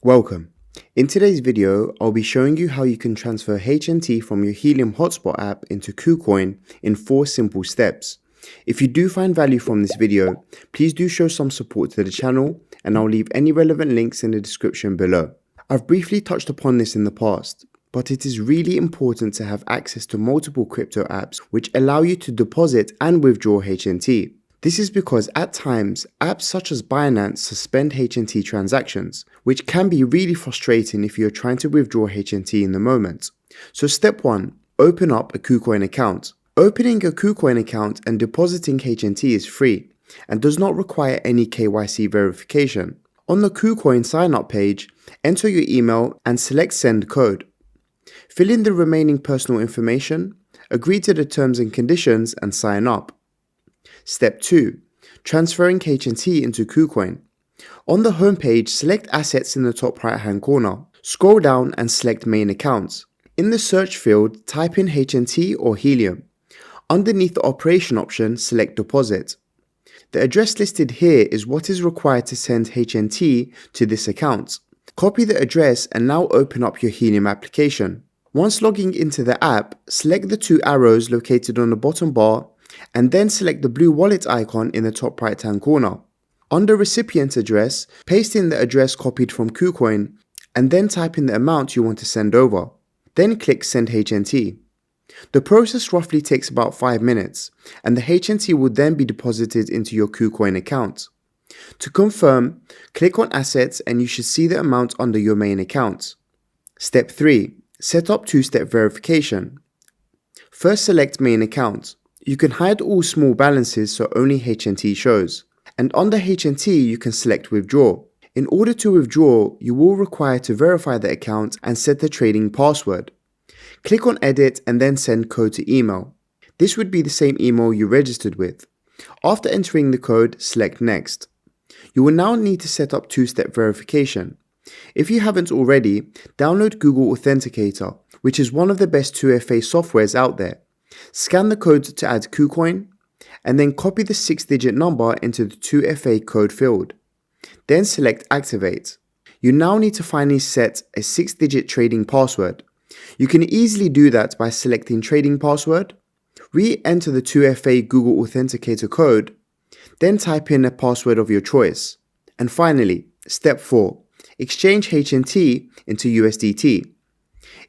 Welcome. In today's video, I'll be showing you how you can transfer HNT from your Helium hotspot app into KuCoin in 4 simple steps. If you do find value from this video, please do show some support to the channel and I'll leave any relevant links in the description below. I've briefly touched upon this in the past, but it is really important to have access to multiple crypto apps which allow you to deposit and withdraw HNT. This is because at times, apps such as Binance suspend HNT transactions, which can be really frustrating if you're trying to withdraw HNT in the moment. So step 1, open up a KuCoin account. Opening a KuCoin account and depositing HNT is free and does not require any KYC verification. On the KuCoin sign-up page, enter your email and select Send Code. Fill in the remaining personal information, agree to the terms and conditions and sign up. Step 2. Transferring HNT into KuCoin. On the home page, select Assets in the top right hand corner. Scroll down and select Main Accounts. In the search field, type in HNT or Helium. Underneath the operation option, select Deposit. The address listed here is what is required to send HNT to this account. Copy the address and now open up your Helium application. Once logging into the app, select the 2 arrows located on the bottom bar and then select the blue wallet icon in the top right hand corner. Under recipient address, paste in the address copied from KuCoin and then type in the amount you want to send over. Then click Send HNT. The process roughly takes about 5 minutes and the HNT will then be deposited into your KuCoin account. To confirm, click on Assets and you should see the amount under your main account. Step 3. Set up 2-step verification. First select Main Account. You can hide all small balances so only HNT shows. And under HNT you can select Withdraw. In order to withdraw, you will require to verify the account and set the trading password. Click on Edit and then send code to email. This would be the same email you registered with. After entering the code, select Next. You will now need to set up 2-step verification. If you haven't already, download Google Authenticator, which is one of the best 2FA softwares out there. Scan the code to add KuCoin, and then copy the 6-digit number into the 2FA code field. Then select Activate. You now need to finally set a 6-digit trading password. You can easily do that by selecting Trading Password, re-enter the 2FA Google Authenticator code, then type in a password of your choice. And finally, Step 4. Exchange HNT into USDT.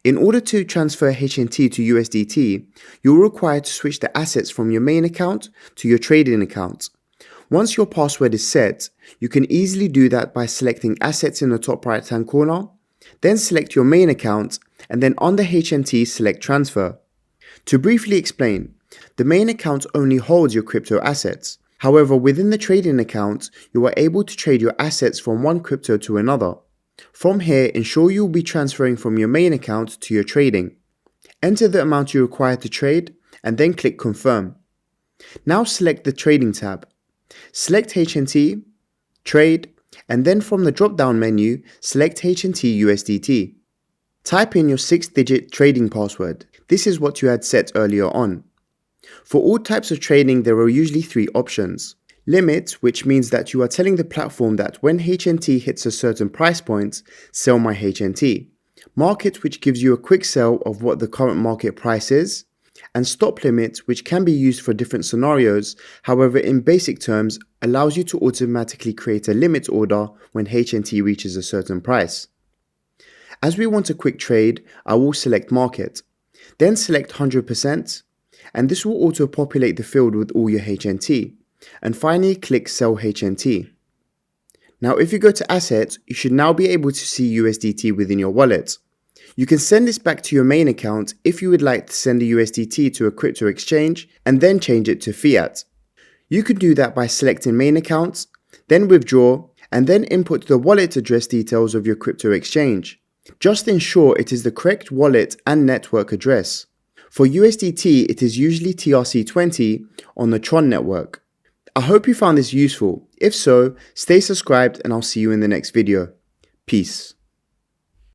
In order to transfer HNT to USDT, you will require to switch the assets from your main account to your trading account. Once your password is set, you can easily do that by selecting Assets in the top right hand corner, then select your main account, and then under HNT select Transfer. To briefly explain, the main account only holds your crypto assets. However, within the trading account, you are able to trade your assets from one crypto to another. From here, ensure you will be transferring from your main account to your trading. Enter the amount you require to trade and then click Confirm. Now select the Trading tab. Select HNT, Trade, and then from the drop-down menu, select HNT USDT. Type in your 6-digit trading password. This is what you had set earlier on. For all types of trading, there are usually 3 options. Limit, which means that you are telling the platform that when HNT hits a certain price point, sell my HNT. Market, which gives you a quick sell of what the current market price is. And stop limit, which can be used for different scenarios, however in basic terms, allows you to automatically create a limit order when HNT reaches a certain price. As we want a quick trade, I will select Market. Then select 100%, and this will auto-populate the field with all your HNT. And finally click Sell HNT. Now if you go to Assets, you should now be able to see USDT within your wallet. You can send this back to your main account if you would like to send the USDT to a crypto exchange and then change it to fiat. You can do that by selecting Main Account, then Withdraw, and then input the wallet address details of your crypto exchange. Just ensure it is the correct wallet and network address. For USDT, it is usually TRC20 on the Tron network. I hope you found this useful. If so, stay subscribed and I'll see you in the next video. Peace.